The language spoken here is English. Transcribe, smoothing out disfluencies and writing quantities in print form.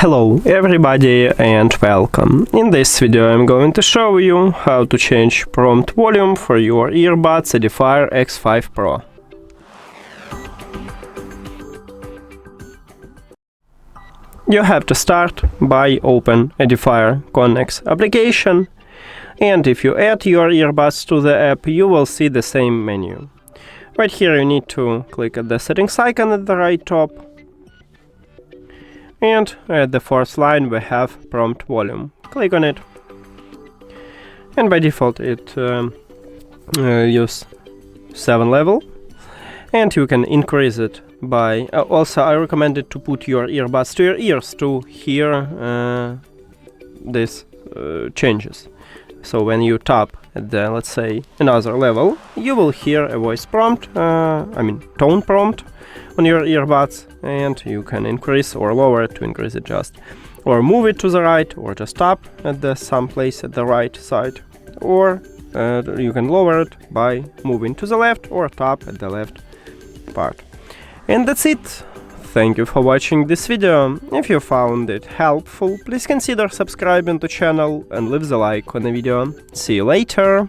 Hello everybody and welcome. In this video I'm going to show you how to change prompt volume for your earbuds EDIFIER X5 Pro. You have to start by open EDIFIER CONNECT application, and if you add your earbuds to the app you will see the same menu. Right here you need to click at the settings icon at the right top. And at the fourth line we have prompt volume. Click on it. And by default it use 7 level. And you can increase it by... also I recommend it to put your earbuds to your ears to hear these changes. So when you tap at the, let's say, another level, you will hear a voice prompt, tone prompt on your earbuds, and you can increase or lower it to increase it just, or move it to the right, or just tap at the some place at the right side, or you can lower it by moving to the left or tap at the left part. And that's it. Thank you for watching this video. If you found it helpful, please consider subscribing to the channel and leave the like on the video. See you later!